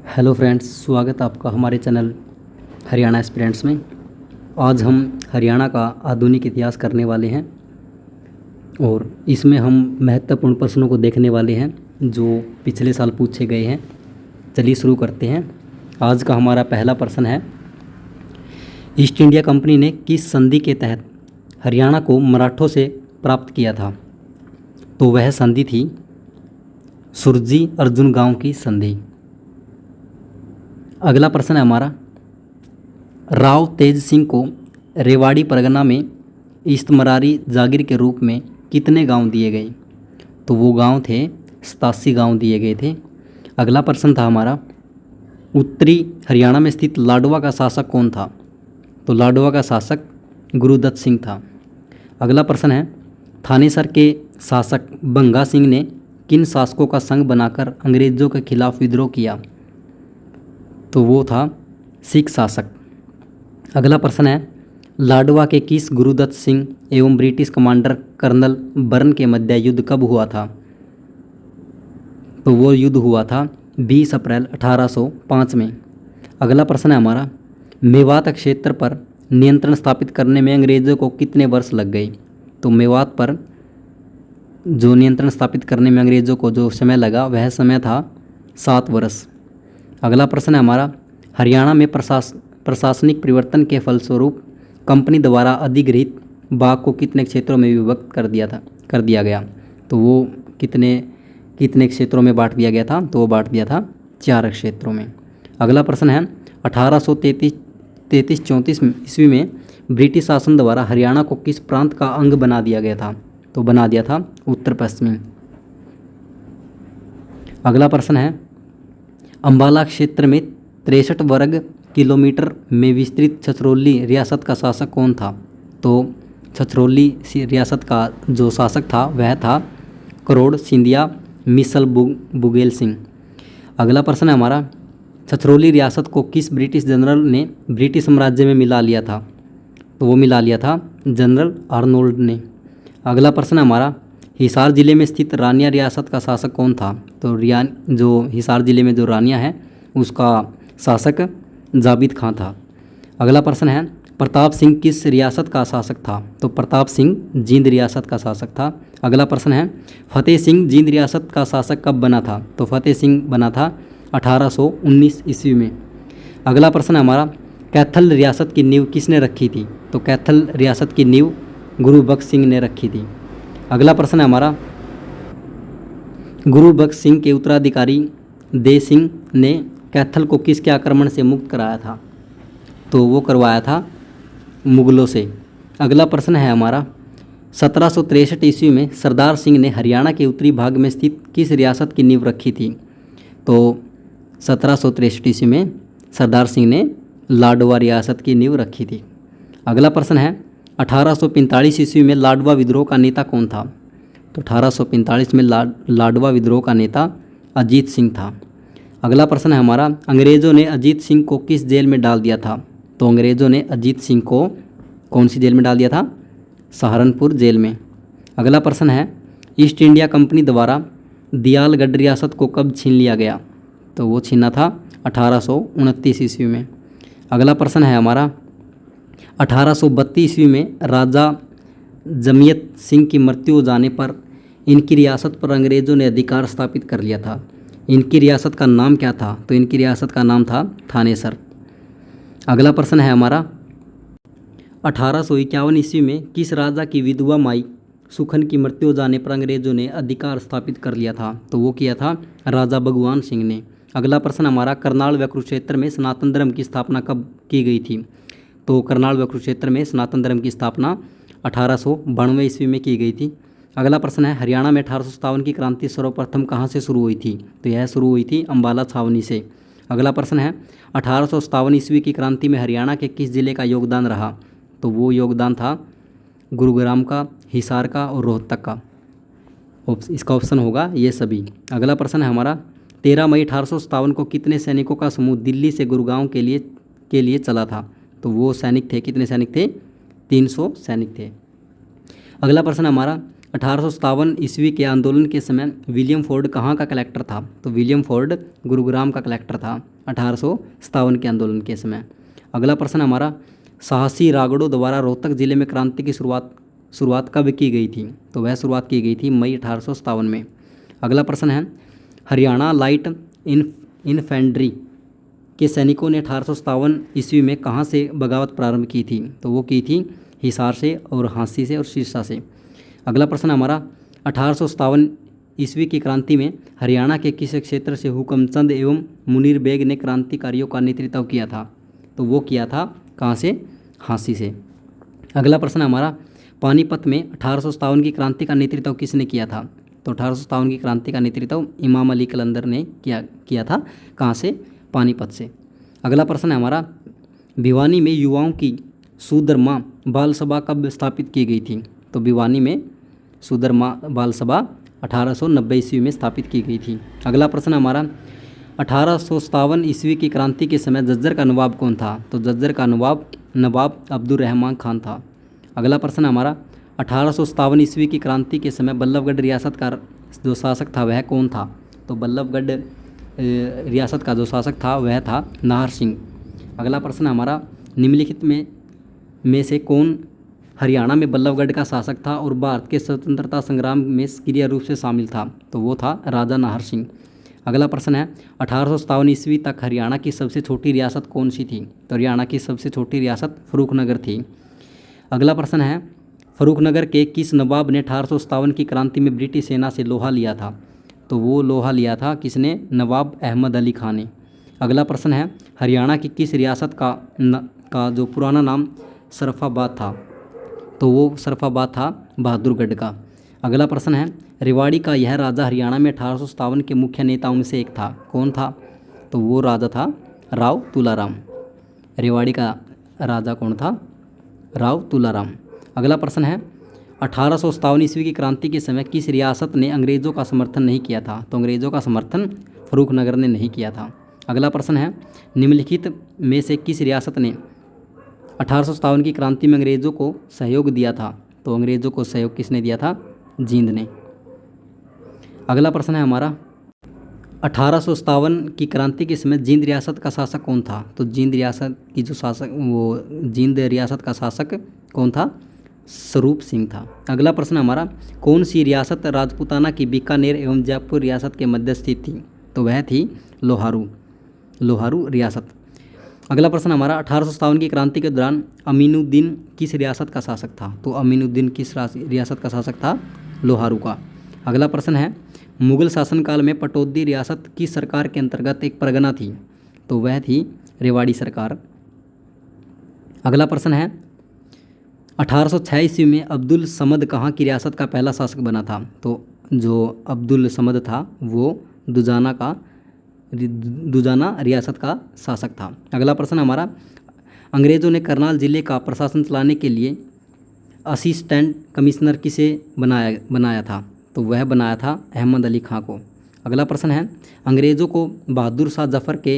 Hello friends, स्वागत है आपका हमारे चैनल हरियाणा एस्पिरेंट्स में। आज हम हरियाणा का आधुनिक इतिहास करने वाले हैं और इसमें हम महत्वपूर्ण प्रश्नों को देखने वाले हैं जो पिछले साल पूछे गए हैं। चलिए शुरू करते हैं। आज का हमारा पहला प्रश्न है, ईस्ट इंडिया कंपनी ने किस संधि के तहत हरियाणा को मराठों से प्राप्त किया था? तो वह संधि थी सुरजी अर्जुन गांव की संधि। अगला प्रश्न है हमारा, राव तेज सिंह को रेवाड़ी परगना में इस्तमरारी जागीर के रूप में कितने गांव दिए गए? तो वो गांव थे 87 गांव दिए गए थे। अगला प्रश्न था हमारा, उत्तरी हरियाणा में स्थित लाडवा का शासक कौन था? तो लाडवा का शासक गुरुदत्त सिंह था। अगला प्रश्न है, थानेसर के शासक बंगा सिंह ने किन शासकों का संघ बनाकर अंग्रेज़ों के खिलाफ विद्रोह किया? तो वो था सिख शासक। अगला प्रश्न है, लाडवा के किस गुरुदत्त सिंह एवं ब्रिटिश कमांडर कर्नल बर्न के मध्य युद्ध कब हुआ था? तो वो युद्ध हुआ था 20 अप्रैल 1805 में। अगला प्रश्न है हमारा, मेवात क्षेत्र पर नियंत्रण स्थापित करने में अंग्रेज़ों को कितने वर्ष लग गए? तो मेवात पर जो नियंत्रण स्थापित करने में अंग्रेज़ों को जो समय लगा वह समय था 7 वर्ष। अगला प्रश्न है हमारा, हरियाणा में प्रशासनिक परिवर्तन के फलस्वरूप कंपनी द्वारा अधिग्रहित बाग को कितने क्षेत्रों में विभक्त कर दिया गया? तो वो कितने क्षेत्रों में बांट दिया गया था? तो वो बांट दिया था 4 क्षेत्रों में। अगला प्रश्न है, 1833-34 ईस्वी में ब्रिटिश शासन द्वारा हरियाणा को किस प्रांत का अंग बना दिया गया था? तो बना दिया था उत्तर पश्चिमी। अगला प्रश्न है, अम्बाला क्षेत्र में 63 वर्ग किलोमीटर में विस्तृत छछरौली रियासत का शासक कौन था? तो छछरौली रियासत का जो शासक था वह था करोड़ सिंधिया मिसल बुगेल सिंह। अगला प्रश्न है हमारा, छछरौली रियासत को किस ब्रिटिश जनरल ने ब्रिटिश साम्राज्य में मिला लिया था? तो वो मिला लिया था जनरल आर्नोल्ड ने। अगला प्रश्न है हमारा, हिसार जिले में स्थित रानिया रियासत का शासक कौन था? तो जो हिसार जिले में जो रानिया है उसका शासक जाबिद खां था। अगला प्रश्न है, प्रताप सिंह किस रियासत का शासक था? तो प्रताप सिंह जींद रियासत का शासक था। अगला प्रश्न है, फतेह सिंह जींद रियासत का शासक कब बना था? तो फतेह सिंह बना था 1819 ईस्वी में। अगला प्रश्न है हमारा, कैथल रियासत की नींव किसने रखी थी? तो कैथल रियासत की नींव गुरु बख्श सिंह ने रखी थी। अगला प्रश्न है हमारा, गुरु बख्श सिंह के उत्तराधिकारी दे सिंह ने कैथल को किसके आक्रमण से मुक्त कराया था? तो वो करवाया था मुगलों से। अगला प्रश्न है हमारा, 1763 ईस्वी में सरदार सिंह ने हरियाणा के उत्तरी भाग में स्थित किस रियासत की नींव रखी थी? तो 1763 ईस्वी में सरदार सिंह ने लाडवा रियासत की नींव रखी थी। अगला प्रश्न है, 1845 ईस्वी में लाडवा विद्रोह का नेता कौन था? तो 1845 में लाडवा विद्रोह का नेता अजीत सिंह था। अगला प्रश्न है हमारा, अंग्रेज़ों ने अजीत सिंह को किस जेल में डाल दिया था? तो अंग्रेज़ों ने अजीत सिंह को कौन सी जेल में डाल दिया था? सहारनपुर जेल में। अगला प्रश्न है, ईस्ट इंडिया कंपनी द्वारा दियालगढ़ रियासत को कब छीन लिया गया? तो वो छीना था 1829 ईस्वी में। अगला प्रश्न है हमारा, 1832 ईस्वी में राजा जमियत सिंह की मृत्यु हो जाने पर इनकी रियासत पर अंग्रेज़ों ने अधिकार स्थापित कर लिया था। इनकी रियासत का नाम क्या था? तो इनकी रियासत का नाम था थानेसर। अगला प्रश्न है हमारा, 1851 ईस्वी में किस राजा की विधवा माई सुखन की मृत्यु हो जाने पर अंग्रेज़ों ने अधिकार स्थापित कर लिया था? तो वो किया था राजा भगवान सिंह ने। अगला प्रश्न हमारा, करनाल व कुरुक्षेत्र में सनातन धर्म की स्थापना कब की गई थी? तो करनाल व कुरुक्षेत्र में सनातन धर्म की स्थापना 1892 ईस्वी में की गई थी। अगला प्रश्न है, हरियाणा में 1857 की क्रांति सर्वप्रथम कहाँ से शुरू हुई थी? तो यह शुरू हुई थी अम्बाला छावनी से। अगला प्रश्न है, 1857 ईस्वी की क्रांति में हरियाणा के किस जिले का योगदान रहा? तो वो योगदान था गुरुग्राम का, हिसार का और रोहतक का। इसका ऑप्शन होगा ये सभी। अगला प्रश्न है हमारा, 13 मई 1857 को कितने सैनिकों का समूह दिल्ली से गुरुग्राम के लिए चला था? तो वो सैनिक थे, कितने सैनिक थे? 300 सैनिक थे। अगला प्रश्न हमारा, 1857 ईस्वी के आंदोलन के समय विलियम फोर्ड कहाँ का कलेक्टर था? तो विलियम फोर्ड गुरुग्राम का कलेक्टर था 1857 के आंदोलन के समय। अगला प्रश्न हमारा, साहसी रागड़ों द्वारा रोहतक जिले में क्रांति की शुरुआत कब की गई थी? तो वह शुरुआत की गई थी मई 1857 में। अगला प्रश्न है, हरियाणा लाइट इन्फेंट्री के सैनिकों ने 1857 ईस्वी में कहाँ से बगावत प्रारंभ की थी? तो वो की थी हिसार से और हांसी से और सिरसा से। अगला प्रश्न हमारा, 1857 ईस्वी की क्रांति में हरियाणा के किस क्षेत्र से हुकमचंद एवं मुनीर बेग ने क्रांतिकारियों का नेतृत्व किया था? तो वो किया था कहाँ से? हांसी से। अगला प्रश्न हमारा, पानीपत में 1857 की क्रांति का नेतृत्व किसने किया था? तो 1857 की क्रांति का नेतृत्व इमाम अली कलंदर ने किया था। कहाँ से? पानीपत से। अगला प्रश्न है हमारा, भिवानी में युवाओं की सुधर्मा बाल सभा कब स्थापित की गई थी? तो भिवानी में सुधर्मा बाल सभा 1890 ईस्वी में स्थापित की गई थी। अगला प्रश्न हमारा, 1857 ईस्वी की क्रांति के समय झज्जर का नवाब कौन था? तो झज्जर का नवाब अब्दुल रहमान खान था। अगला प्रश्न हमारा, 1857 ईस्वी की क्रांति के समय बल्लभगढ़ रियासत का जो शासक था वह कौन था? तो बल्लभगढ़ रियासत का जो शासक था वह था नाहर सिंह। अगला प्रश्न हमारा, निम्नलिखित में से कौन हरियाणा में बल्लभगढ़ का शासक था और भारत के स्वतंत्रता संग्राम में सक्रिय रूप से शामिल था? तो वो था राजा नाहर सिंह। अगला प्रश्न है, 1857 ईस्वी तक हरियाणा की सबसे छोटी रियासत कौन सी थी? तो हरियाणा की सबसे छोटी रियासत फर्रुखनगर थी। अगला प्रश्न है, फर्रुखनगर के किस नवाब ने 1857 की क्रांति में ब्रिटिश सेना से लोहा लिया था? तो वो लोहा लिया था किसने? नवाब अहमद अली खान ने। अगला प्रश्न है, हरियाणा की किस रियासत का जो पुराना नाम सरफाबाद था? तो वो सरफाबाद था बहादुरगढ़ का। अगला प्रश्न है, रेवाड़ी का यह राजा हरियाणा में 1857 के मुख्य नेताओं में से एक था, कौन था? तो वो राजा था राव तुलाराम। रेवाड़ी का राजा कौन था? राव तुलाराम। अगला प्रश्न है, 1857 ईस्वी की क्रांति के समय किस रियासत ने अंग्रेज़ों का समर्थन नहीं किया था? तो अंग्रेज़ों का समर्थन फर्रुखनगर ने नहीं किया था। अगला प्रश्न है, निम्नलिखित में से किस रियासत ने 1857 की क्रांति में अंग्रेज़ों को सहयोग दिया था? तो अंग्रेज़ों को सहयोग किसने दिया था? जींद ने। अगला प्रश्न है हमारा, 1857 की क्रांति के समय जींद रियासत का शासक कौन था? तो जींद रियासत की जो शासक जींद रियासत का शासक कौन था? स्वरूप सिंह था। अगला प्रश्न हमारा, कौन सी रियासत राजपूताना की बीकानेर एवं जयपुर रियासत के मध्य स्थित थी? तो वह थी लोहारू रियासत। अगला प्रश्न हमारा, 1857 की क्रांति के दौरान अमीनुद्दीन किस रियासत का शासक था? तो अमीनुद्दीन किस रियासत का शासक था? लोहारू का। अगला प्रश्न है, मुगल शासनकाल में पटौदी रियासत की सरकार के अंतर्गत एक परगना थी? तो वह थी रेवाड़ी सरकार। अगला प्रश्न है, 1806 ईस्वी में अब्दुल समद कहाँ की रियासत का पहला शासक बना था? तो जो अब्दुल समद था वो दुजाना रियासत का शासक था। अगला प्रश्न हमारा, अंग्रेज़ों ने करनाल जिले का प्रशासन चलाने के लिए असिस्टेंट कमिश्नर किसे बनाया था? तो वह बनाया था अहमद अली खां को। अगला प्रश्न है, अंग्रेज़ों को बहादुर शाह जफ़र के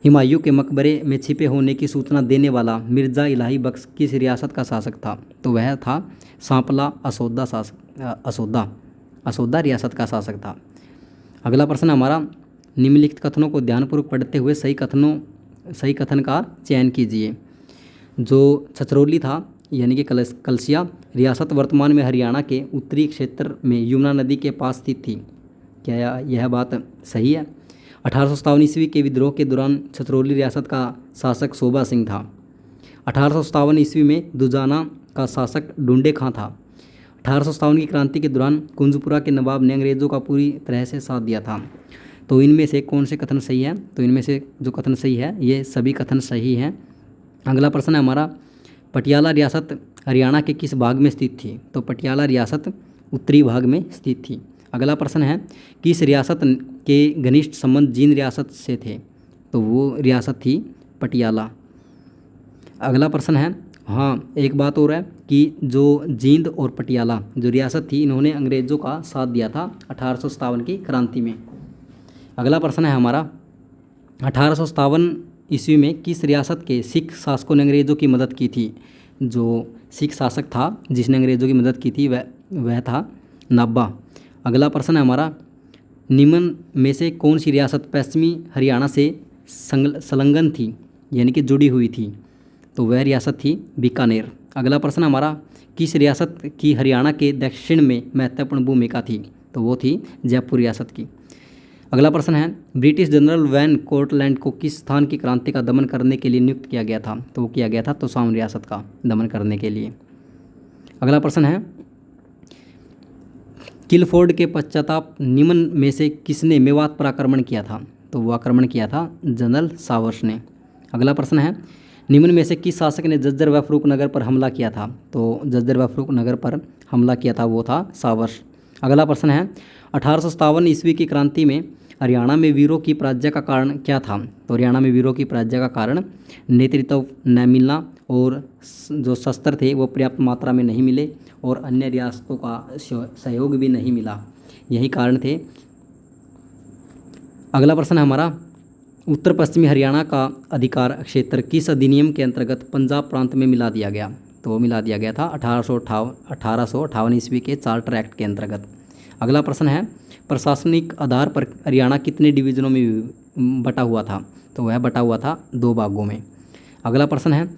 हुमायूं के मकबरे में छिपे होने की सूचना देने वाला मिर्ज़ा इलाही बख्श किस रियासत का शासक था? तो वह था सांपला असोदा रियासत का शासक था। अगला प्रश्न हमारा, निम्नलिखित कथनों को ध्यानपूर्वक पढ़ते हुए सही कथन का चयन कीजिए। जो छछरौली था यानी कि कलसिया रियासत वर्तमान में हरियाणा के उत्तरी क्षेत्र में यमुना नदी के पास स्थित थी, क्या यह बात सही है? 1857 ईस्वी के विद्रोह के दौरान छछरौली रियासत का शासक शोभा सिंह था। 1857 ईस्वी में दुजाना का शासक ढूंढे खां था। 1857 की क्रांति के दौरान कुंजपुरा के नवाब ने अंग्रेज़ों का पूरी तरह से साथ दिया था। तो इनमें से कौन से कथन सही है? तो इनमें से जो कथन सही है ये सभी कथन सही हैं। अगला प्रश्न है हमारा, पटियाला रियासत हरियाणा के किस भाग में स्थित थी? तो पटियाला रियासत उत्तरी भाग में स्थित थी। अगला प्रश्न है, किस रियासत के घनिष्ठ संबंध जींद रियासत से थे? तो वो रियासत थी पटियाला। अगला प्रश्न है, हाँ एक बात और है कि जो जींद और पटियाला जो रियासत थी इन्होंने अंग्रेज़ों का साथ दिया था 1857 की क्रांति में। अगला प्रश्न है हमारा, 1857 ईस्वी में किस रियासत के सिख शासकों ने अंग्रेज़ों की मदद की थी? जो सिख शासक था जिसने अंग्रेज़ों की मदद की थी वह था नाभा। अगला प्रश्न है हमारा, निम्न में से कौन सी रियासत पश्चिमी हरियाणा से संलग्न थी, यानी कि जुड़ी हुई थी? तो वह रियासत थी बीकानेर। अगला प्रश्न हमारा, किस रियासत की हरियाणा के दक्षिण में महत्वपूर्ण भूमिका थी? तो वो थी जयपुर रियासत की। अगला प्रश्न है, ब्रिटिश जनरल वैन कोर्टलैंड को किस स्थान की क्रांति का दमन करने के लिए नियुक्त किया गया था? तो वो किया गया था तोशाम रियासत का दमन करने के लिए। अगला प्रश्न है, किलफोर्ड के पश्चाताप निम्न में से किसने मेवात पर आक्रमण किया था? तो वो आक्रमण किया था जनरल सावर्स ने। अगला प्रश्न है, निम्न में से किस शासक ने जज्जर व फर्रुखनगर पर हमला किया था? तो जज्जर व फर्रुखनगर पर हमला किया था वो था सावर्स। अगला प्रश्न है, 1857 ईस्वी की क्रांति में हरियाणा में वीरों की पराजय का कारण क्या था? तो हरियाणा में वीरों की पराजय का कारण नेतृत्व न मिलना और जो शस्त्र थे वो पर्याप्त मात्रा में नहीं मिले और अन्य रियासतों का सहयोग भी नहीं मिला, यही कारण थे। अगला प्रश्न है हमारा, उत्तर पश्चिमी हरियाणा का अधिकार क्षेत्र किस अधिनियम के अंतर्गत पंजाब प्रांत में मिला दिया गया? तो मिला दिया गया था 1858 ईस्वी के चार्टर एक्ट के अंतर्गत। अगला प्रश्न है, प्रशासनिक आधार पर हरियाणा कितने डिवीजनों में बटा हुआ था? तो वह बटा हुआ था 2 भागों में। अगला प्रश्न है,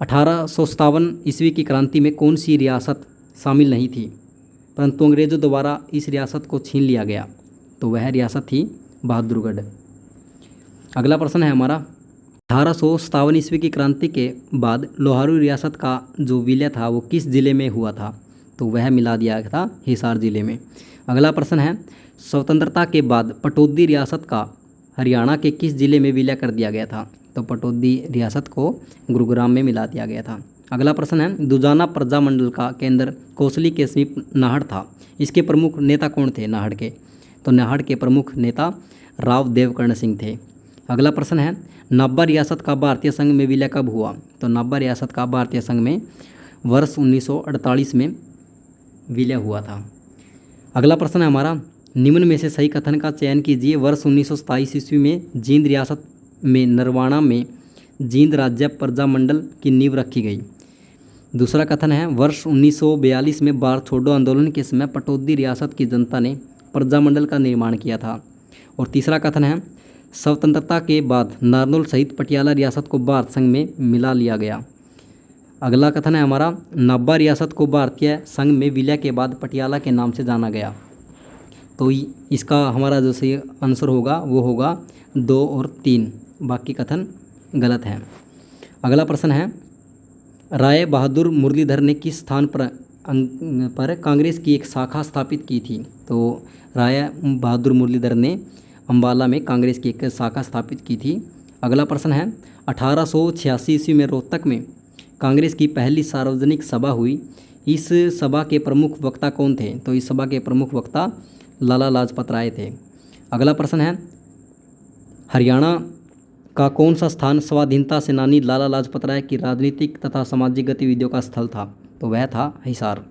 1857 ईस्वी की क्रांति में कौन सी रियासत शामिल नहीं थी परंतु अंग्रेज़ों द्वारा इस रियासत को छीन लिया गया? तो वह रियासत थी बहादुरगढ़। अगला प्रश्न है हमारा, 1857 ईस्वी की क्रांति के बाद लोहारू रियासत का जो विलय था वो किस जिले में हुआ था? तो वह मिला दिया गया था हिसार जिले में। अगला प्रश्न है, स्वतंत्रता के बाद पटौदी रियासत का हरियाणा के किस जिले में विलय कर दिया गया था? तो पटौदी रियासत को गुरुग्राम में मिला दिया गया था। अगला प्रश्न है, दुजाना प्रजामंडल का केंद्र कोसली के समीप नाहड़ था, इसके प्रमुख नेता कौन थे नाहड़ के? तो नाहड़ के प्रमुख नेता राव देवकर्ण सिंह थे। अगला प्रश्न है, नाभा रियासत का भारतीय संघ में विलय कब हुआ? तो नाभा रियासत का भारतीय संघ में वर्ष 1948 में विलय हुआ था। अगला प्रश्न है हमारा, निम्न में से सही कथन का चयन कीजिए। वर्ष 1927 ईस्वी में जींद रियासत में नरवाणा में जींद राज्य प्रजामंडल की नींव रखी गई। दूसरा कथन है, वर्ष 1942 में भारत छोड़ो आंदोलन के समय पटौदी रियासत की जनता ने प्रजामंडल का निर्माण किया था। और तीसरा कथन है, स्वतंत्रता के बाद नारनौल सहित पटियाला रियासत को भारत संघ में मिला लिया गया। अगला कथन है हमारा, नाभा रियासत को भारतीय संघ में विलय के बाद पटियाला के नाम से जाना गया। तो इसका हमारा जो सही आंसर होगा वो होगा 2 और 3, बाकी कथन गलत हैं। अगला प्रश्न है, राय बहादुर मुरलीधर ने किस स्थान पर कांग्रेस की एक शाखा स्थापित की थी? तो राय बहादुर मुरलीधर ने अम्बाला में कांग्रेस की एक शाखा स्थापित की थी। अगला प्रश्न है, 1886 ईस्वी में रोहतक में कांग्रेस की पहली सार्वजनिक सभा हुई, इस सभा के प्रमुख वक्ता कौन थे? तो इस सभा के प्रमुख वक्ता लाला लाजपत राय थे। अगला प्रश्न है, हरियाणा का कौन सा स्थान स्वाधीनता सेनानी लाला लाजपत राय की राजनीतिक तथा सामाजिक गतिविधियों का स्थल था? तो वह था हिसार।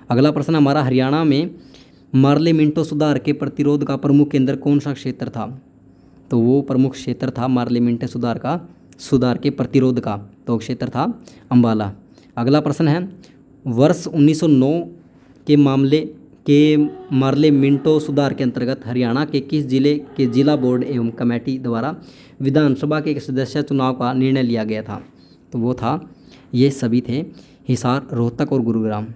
अगला प्रश्न हमारा, हरियाणा में मार्ले मिंटो सुधार के प्रतिरोध का प्रमुख केंद्र कौन सा क्षेत्र था? तो वो प्रमुख क्षेत्र था मार्ले मिंटो सुधार के प्रतिरोध का, तो क्षेत्र था अम्बाला। अगला प्रश्न है, वर्ष 1909 के मार्ले मिंटो सुधार के अंतर्गत हरियाणा के किस जिले के जिला बोर्ड एवं कमेटी द्वारा विधानसभा के सदस्य चुनाव का निर्णय लिया गया था? तो वो था, ये सभी थे हिसार, रोहतक और गुरुग्राम।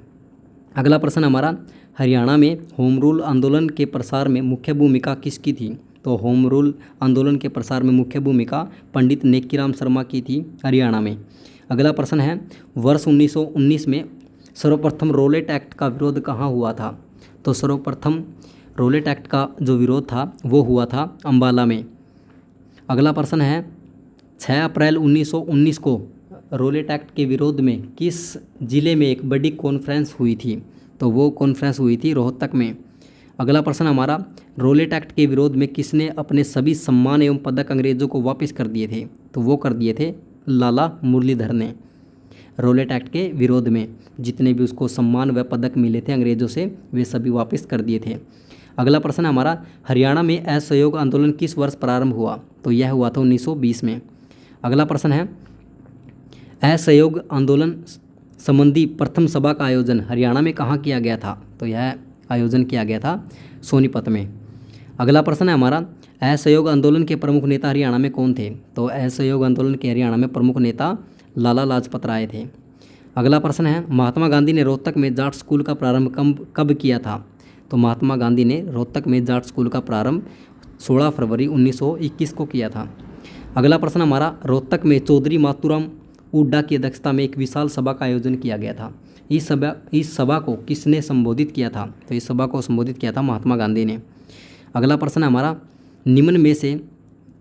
अगला प्रश्न हमारा, हरियाणा में होम रूल आंदोलन के प्रसार में मुख्य भूमिका किसकी थी? तो होम रूल आंदोलन के प्रसार में मुख्य भूमिका पंडित नेकीराम शर्मा की थी हरियाणा में। अगला प्रश्न है, वर्ष 1919 में सर्वप्रथम रोलेट एक्ट का विरोध कहाँ हुआ था? तो सर्वप्रथम रोलेट एक्ट का जो विरोध था वो हुआ था अम्बाला में। अगला प्रश्न है, 6 अप्रैल 1919 को रोलेट एक्ट के विरोध में किस जिले में एक बड़ी कॉन्फ्रेंस हुई थी? तो वो कॉन्फ्रेंस हुई थी रोहतक में। अगला प्रश्न हमारा, रोलेट एक्ट के विरोध में किसने अपने सभी सम्मान एवं पदक अंग्रेजों को वापस कर दिए थे? तो वो कर दिए थे लाला मुरलीधर ने। रोलेट एक्ट के विरोध में जितने भी उसको सम्मान व पदक मिले थे अंग्रेजों से वे सभी वापस कर दिए थे। अगला प्रश्न हमारा, हरियाणा में असहयोग आंदोलन किस वर्ष प्रारंभ हुआ? तो यह हुआ था 1920 में। अगला प्रश्न है, असहयोग आंदोलन संबंधी प्रथम सभा का आयोजन हरियाणा में कहाँ किया गया था? तो यह आयोजन किया गया था सोनीपत में। अगला प्रश्न है हमारा, असहयोग आंदोलन के प्रमुख नेता हरियाणा में कौन थे? तो असहयोग आंदोलन के हरियाणा में प्रमुख नेता लाला लाजपत राय थे। अगला प्रश्न है, महात्मा गांधी ने रोहतक में जाट स्कूल का प्रारंभ कब किया था? तो महात्मा गांधी ने रोहतक में जाट स्कूल का प्रारंभ 16 फरवरी 1921 को किया था। अगला प्रश्न हमारा, रोहतक में चौधरी मातूराम हुड्डा की अध्यक्षता में एक विशाल सभा का आयोजन किया गया था। इस सभा को किसने संबोधित किया था? तो इस सभा को संबोधित किया था महात्मा गांधी ने। अगला प्रश्न हमारा, निम्न में से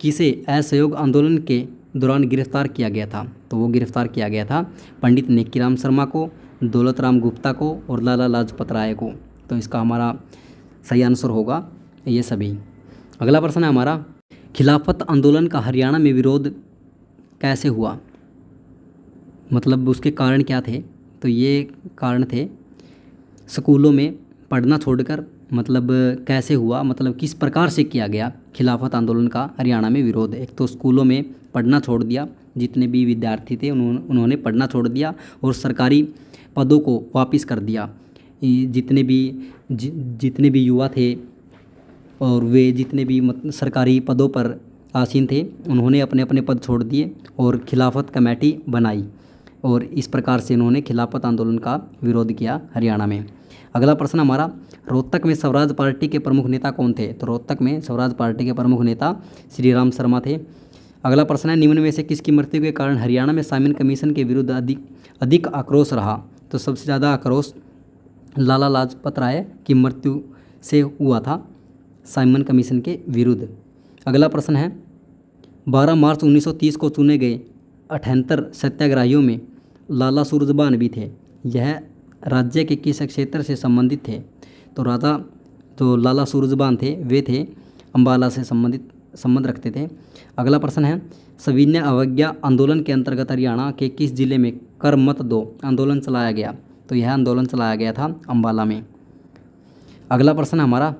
किसे असहयोग आंदोलन के दौरान गिरफ्तार किया गया था? तो वो गिरफ्तार किया गया था पंडित नेकीराम शर्मा को, दौलत राम गुप्ता को और लाला लाजपत राय को। तो इसका हमारा सही आंसर होगा ये सभी। अगला प्रश्न है हमारा, खिलाफत आंदोलन का हरियाणा में विरोध कैसे हुआ? मतलब उसके कारण क्या थे? तो ये कारण थे स्कूलों में पढ़ना छोड़कर, मतलब कैसे हुआ, मतलब किस प्रकार से किया गया खिलाफत आंदोलन का हरियाणा में विरोध। एक तो स्कूलों में पढ़ना छोड़ दिया, जितने भी विद्यार्थी थे उन्होंने पढ़ना छोड़ दिया और सरकारी पदों को वापस कर दिया। जितने भी युवा थे और वे जितने भी सरकारी पदों पर आसीन थे उन्होंने अपने अपने पद छोड़ दिए और खिलाफत कमेटी बनाई और इस प्रकार से उन्होंने खिलाफत आंदोलन का विरोध किया हरियाणा में। अगला प्रश्न हमारा, रोहतक में स्वराज पार्टी के प्रमुख नेता कौन थे? तो रोहतक में स्वराज पार्टी के प्रमुख नेता श्री राम शर्मा थे। अगला प्रश्न है, निम्न में से किसकी मृत्यु के कारण हरियाणा में साइमन कमीशन के विरुद्ध अधिक आक्रोश रहा? तो सबसे ज़्यादा आक्रोश लाला लाजपत राय की मृत्यु से हुआ था साइमन कमीशन के विरुद्ध। अगला प्रश्न है, 12 मार्च 1930 को चुने गए 78 सत्याग्रहियों में लाला सूरजबान भी थे। यह राज्य के किस क्षेत्र से संबंधित थे? तो लाला सूरजबान थे वे थे अम्बाला से संबंध रखते थे। अगला प्रश्न है, सविनय अवज्ञा आंदोलन के अंतर्गत हरियाणा के किस जिले में कर मत दो आंदोलन चलाया गया? तो यह आंदोलन चलाया गया था अम्बाला में। अगला प्रश्न हमारा,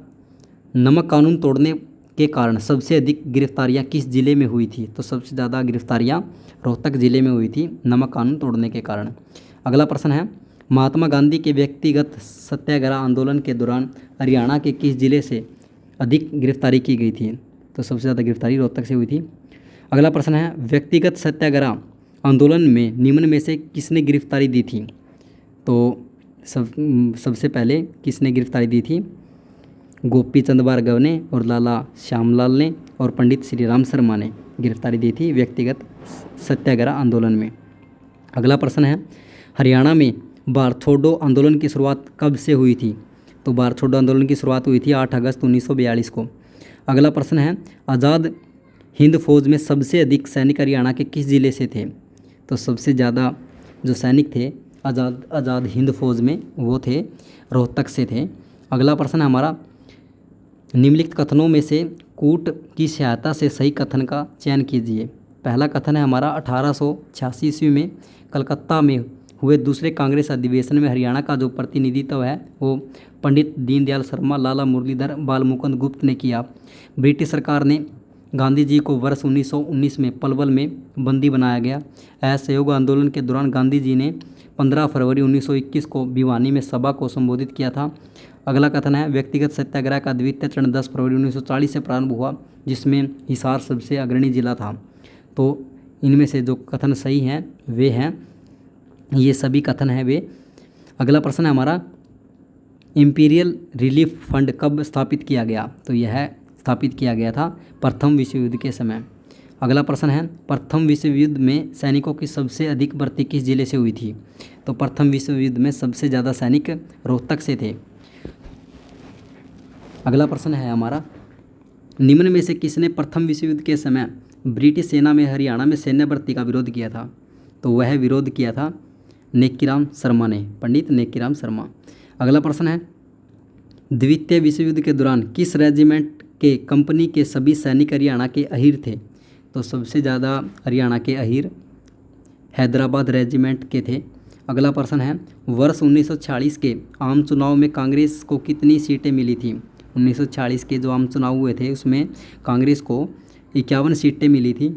नमक कानून तोड़ने के कारण सबसे अधिक गिरफ्तारियां किस जिले में हुई थी? तो सबसे ज़्यादा गिरफ्तारियां रोहतक जिले में हुई थी नमक कानून तोड़ने के कारण। अगला प्रश्न है, महात्मा गांधी के व्यक्तिगत सत्याग्रह आंदोलन के दौरान हरियाणा के किस जिले से अधिक गिरफ्तारी की गई थी? तो सबसे ज़्यादा गिरफ्तारी रोहतक से हुई थी। अगला प्रश्न है, व्यक्तिगत सत्याग्रह आंदोलन में निम्न में से किसने गिरफ्तारी दी थी? तो सबसे पहले किसने गिरफ्तारी दी थी? गोपी चंद भार्गव ने और लाला श्यामलाल ने और पंडित श्री राम शर्मा ने गिरफ्तारी दी थी व्यक्तिगत सत्याग्रह आंदोलन में। अगला प्रश्न है, हरियाणा में भारत छोड़ो आंदोलन की शुरुआत कब से हुई थी? तो भारत छोड़ो आंदोलन की शुरुआत हुई थी 8 अगस्त 1942 को। अगला प्रश्न है, आज़ाद हिंद फौज में सबसे अधिक सैनिक हरियाणा के किस जिले से थे? तो सबसे ज़्यादा जो सैनिक थे आज़ाद हिंद फौज में वो थे रोहतक से थे। अगला प्रश्न है हमारा, निम्नलिखित कथनों में से कूट की सहायता से सही कथन का चयन कीजिए। पहला कथन है हमारा, 1886 ईस्वी में कलकत्ता में हुए दूसरे कांग्रेस अधिवेशन में हरियाणा का जो प्रतिनिधित्व है वो पंडित दीनदयाल शर्मा, लाला मुरलीधर, बालमुकुंद गुप्त ने किया। ब्रिटिश सरकार ने गांधी जी को वर्ष 1919 में पलवल में बंदी बनाया गया। असहयोग आंदोलन के दौरान गांधी जी ने 15 फरवरी 1921 को भिवानी में सभा को संबोधित किया था। अगला कथन है, व्यक्तिगत सत्याग्रह का द्वितीय चरण 10 फरवरी 1940 से प्रारंभ हुआ जिसमें हिसार सबसे अग्रणी जिला था। तो इनमें से जो कथन सही हैं वे हैं, ये सभी कथन हैं वे। अगला प्रश्न है हमारा, इंपीरियल रिलीफ फंड कब स्थापित किया गया? तो यह स्थापित किया गया था प्रथम विश्व युद्ध के समय। अगला प्रश्न है, प्रथम विश्व युद्ध में सैनिकों की सबसे अधिक भर्ती किस जिले से हुई थी? तो प्रथम विश्व युद्ध में सबसे ज़्यादा सैनिक रोहतक से थे। अगला प्रश्न है हमारा, निम्न में से किसने प्रथम विश्व युद्ध के समय ब्रिटिश सेना में हरियाणा में सैन्य भर्ती का विरोध किया था? तो वह विरोध किया था नेकीराम शर्मा ने, पंडित नेकीराम शर्मा। अगला प्रश्न है, द्वितीय विश्व युद्ध के दौरान किस रेजिमेंट के कंपनी के सभी सैनिक हरियाणा के अहीर थे? तो सबसे ज़्यादा हरियाणा के अहीर हैदराबाद रेजिमेंट के थे। अगला प्रश्न है, वर्ष 1940 के आम चुनाव में कांग्रेस को कितनी सीटें मिली थी? 1940 के जो आम चुनाव हुए थे उसमें कांग्रेस को 51 सीटें मिली थी।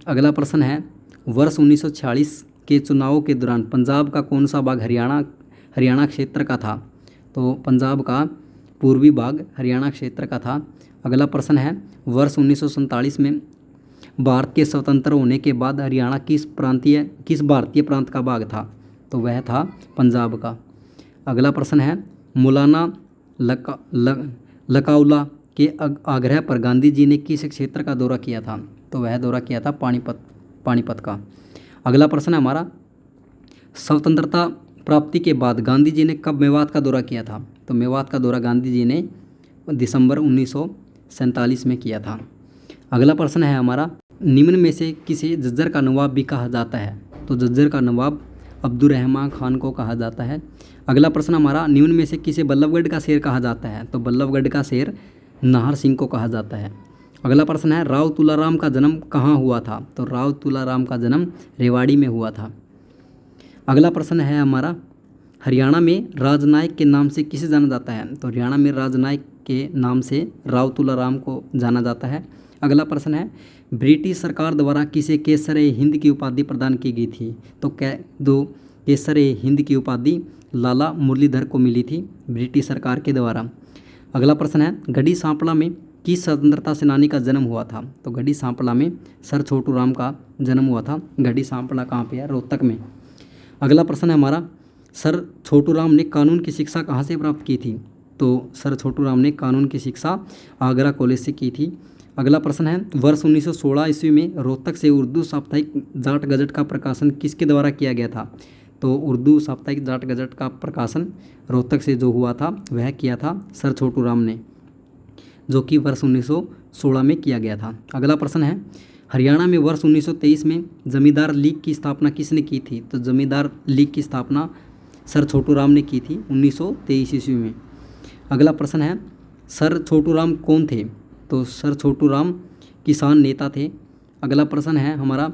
अगला प्रश्न है, वर्ष 1940 के चुनावों के दौरान पंजाब का कौन सा भाग हरियाणा क्षेत्र का था? तो पंजाब का पूर्वी भाग हरियाणा क्षेत्र का था। अगला प्रश्न है, वर्ष 1947 में भारत के स्वतंत्र होने के बाद हरियाणा किस भारतीय प्रांत का भाग था? तो वह था पंजाब का। अगला प्रश्न है, मौलाना लकाउला के आग्रह पर गांधी जी ने किस क्षेत्र का दौरा किया था? तो वह दौरा किया था पानीपत का। अगला प्रश्न है हमारा, स्वतंत्रता प्राप्ति के बाद गांधी जी ने कब मेवात का दौरा किया था? तो मेवात का दौरा गांधी जी ने दिसंबर 1947 में किया था। अगला प्रश्न है हमारा, निम्न में से किसे झज्जर का नवाब भी कहा जाता है? तो झज्जर का नवाब अब्दुर्रहमान खान को कहा जाता है। अगला प्रश्न हमारा, निम्न में से किसे बल्लभगढ़ का शेर कहा जाता है? तो बल्लभगढ़ का शेर नाहर सिंह को कहा जाता है। अगला प्रश्न है, राव तुलाराम का जन्म कहाँ हुआ था? तो राव तुलाराम का जन्म रेवाड़ी में हुआ था। अगला प्रश्न है हमारा, हरियाणा में राजनायक के नाम से किसे जाना जाता है? तो हरियाणा में राजनायक के नाम से राव तुलाराम को जाना जाता है। अगला प्रश्न है, ब्रिटिश सरकार द्वारा किसे केसर-ए-हिंद की उपाधि प्रदान की गई थी? तो केसर-ए-हिंद की उपाधि लाला मुरलीधर को मिली थी ब्रिटिश सरकार के द्वारा। अगला प्रश्न है, गढ़ी सांपला में किस स्वतंत्रता सेनानी का जन्म हुआ था? तो गढ़ी सांपला में सर छोटू राम का जन्म हुआ था। गढ़ी सांपला कहाँ पे है? रोहतक में। अगला प्रश्न है हमारा, सर छोटू राम ने कानून की शिक्षा कहाँ से प्राप्त की थी? तो सर छोटू राम ने कानून की शिक्षा आगरा कॉलेज से की थी। अगला प्रश्न है, वर्ष 1916 ईस्वी में रोहतक से उर्दू साप्ताहिक जाट गजट का प्रकाशन किसके द्वारा किया गया था? तो उर्दू साप्ताहिक जाट गजट का प्रकाशन रोहतक से जो हुआ था वह किया था सर छोटू राम ने, जो कि वर्ष 1916 में किया गया था। अगला प्रश्न है, हरियाणा में वर्ष 1923 में जमींदार लीग की स्थापना किसने की थी? तो जमींदार लीग की स्थापना सर छोटू राम ने की थी 1923 ईस्वी में। अगला प्रश्न है, सर छोटू राम कौन थे? तो सर छोटू राम किसान नेता थे। अगला प्रश्न है हमारा,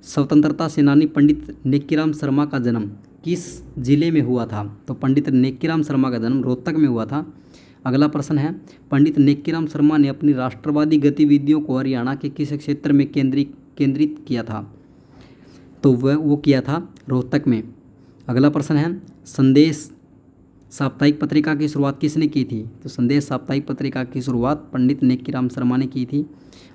स्वतंत्रता सेनानी पंडित नेक्कीराम शर्मा का जन्म किस जिले में हुआ था? तो पंडित नेक्कीराम शर्मा का जन्म रोहतक में हुआ था। अगला प्रश्न है, पंडित नेक्कीराम शर्मा ने अपनी राष्ट्रवादी गतिविधियों को हरियाणा के किस क्षेत्र में केंद्रित किया था? तो वो किया था रोहतक में। अगला प्रश्न है, संदेश साप्ताहिक पत्रिका की शुरुआत किसने की थी? तो संदेश साप्ताहिक पत्रिका की शुरुआत पंडित नेक्कीराम शर्मा ने की थी।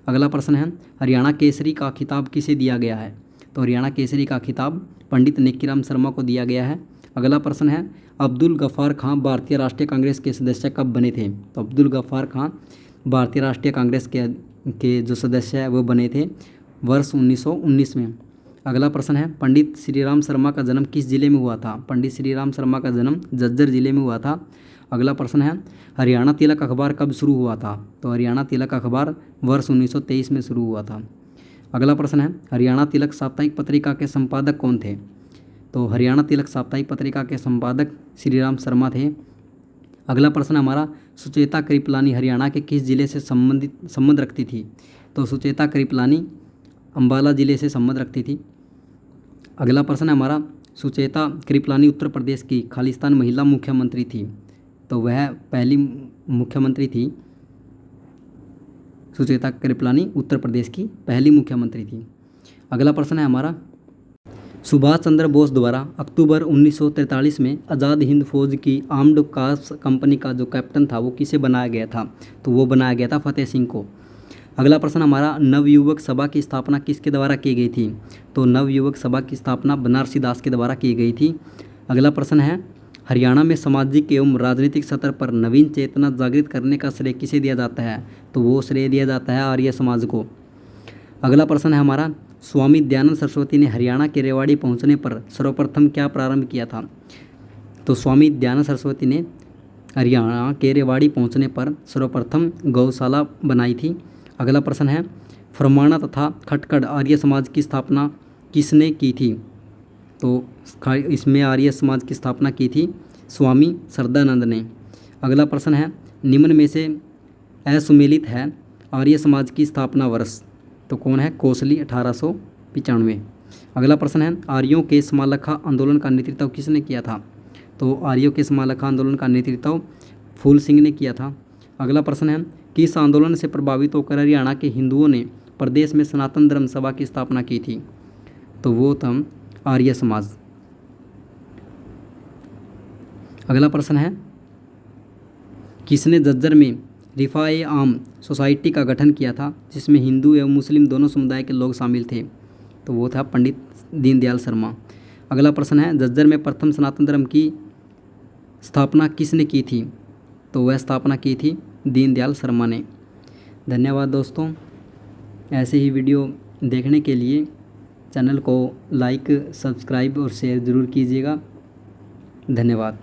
अगला प्रश्न है, हरियाणा केसरी का खिताब किसे दिया गया है? तो हरियाणा केसरी का खिताब पंडित नेक्कीराम शर्मा को दिया गया है। अगला प्रश्न है, अब्दुल गफ्फार खां भारतीय राष्ट्रीय कांग्रेस के सदस्य कब बने थे? तो अब्दुल गफ्फार खां भारतीय राष्ट्रीय कांग्रेस के जो सदस्य है वो बने थे वर्ष 1919 में। अगला प्रश्न है, पंडित श्रीराम शर्मा का जन्म किस जिले में हुआ था? पंडित श्रीराम शर्मा का जन्म झज्जर जिले में हुआ था। अगला प्रश्न है, हरियाणा तिलक अखबार कब शुरू हुआ था? तो हरियाणा तिलक अखबार वर्ष 1923 में शुरू हुआ था। अगला प्रश्न है, हरियाणा तिलक साप्ताहिक पत्रिका के संपादक कौन थे? तो हरियाणा तिलक साप्ताहिक पत्रिका के संपादक श्रीराम शर्मा थे। अगला प्रश्न हमारा, सुचेता कृपलानी हरियाणा के किस जिले से संबंध रखती थी? तो सुचेता कृपलानी अंबाला जिले से संबंध रखती थी। अगला प्रश्न है हमारा, सुचेता कृपलानी उत्तर प्रदेश की खालिस्तान महिला मुख्यमंत्री थी। तो वह पहली मुख्यमंत्री थी। सुचेता कृपलानी उत्तर प्रदेश की पहली मुख्यमंत्री थी। अगला प्रश्न है हमारा, सुभाष चंद्र बोस द्वारा अक्टूबर 1943 में आज़ाद हिंद फौज की आर्म्ड कार्प्स कंपनी का जो कैप्टन था वो किसे बनाया गया था? तो वो बनाया गया था फतेह सिंह को। अगला प्रश्न हमारा, नवयुवक सभा की स्थापना किसके द्वारा की गई थी? तो नवयुवक सभा की स्थापना बनारसी दास के द्वारा की गई थी। अगला प्रश्न है, हरियाणा में सामाजिक एवं राजनीतिक स्तर पर नवीन चेतना जागृत करने का श्रेय किसे दिया जाता है? तो वो श्रेय दिया जाता है आर्य समाज को। अगला प्रश्न है हमारा, स्वामी दयानंद सरस्वती ने हरियाणा के रेवाड़ी पहुंचने पर सर्वप्रथम क्या प्रारंभ किया था? तो स्वामी दयानंद सरस्वती ने हरियाणा के रेवाड़ी पहुंचने पर सर्वप्रथम गौशाला बनाई थी। अगला प्रश्न है, फरमाना तथा खटखड़ आर्य समाज की स्थापना किसने की थी? तो इसमें आर्य समाज की स्थापना की थी स्वामी श्रद्धानंद ने। अगला प्रश्न है, निम्न में से असुमेलित है आर्य समाज की स्थापना वर्ष? तो कौन है? कोसली 1895। अगला प्रश्न है, आर्यों के समालखा आंदोलन का नेतृत्व किसने किया था? तो आर्यों के समालखा आंदोलन का नेतृत्व फूल सिंह ने किया था। अगला प्रश्न है, किस आंदोलन से प्रभावित होकर हरियाणा के हिंदुओं ने प्रदेश में सनातन धर्म सभा की स्थापना की थी? तो वो था आर्य समाज। अगला प्रश्न है, किसने झज्जर में रिफाए आम सोसाइटी का गठन किया था जिसमें हिंदू एवं मुस्लिम दोनों समुदाय के लोग शामिल थे? तो वो था पंडित दीनदयाल शर्मा। अगला प्रश्न है, झज्जर में प्रथम सनातन धर्म की स्थापना किसने की थी? तो वह स्थापना की थी दीनदयाल शर्मा ने। धन्यवाद दोस्तों, ऐसे ही वीडियो देखने के लिए चैनल को लाइक, सब्सक्राइब और शेयर ज़रूर कीजिएगा। धन्यवाद।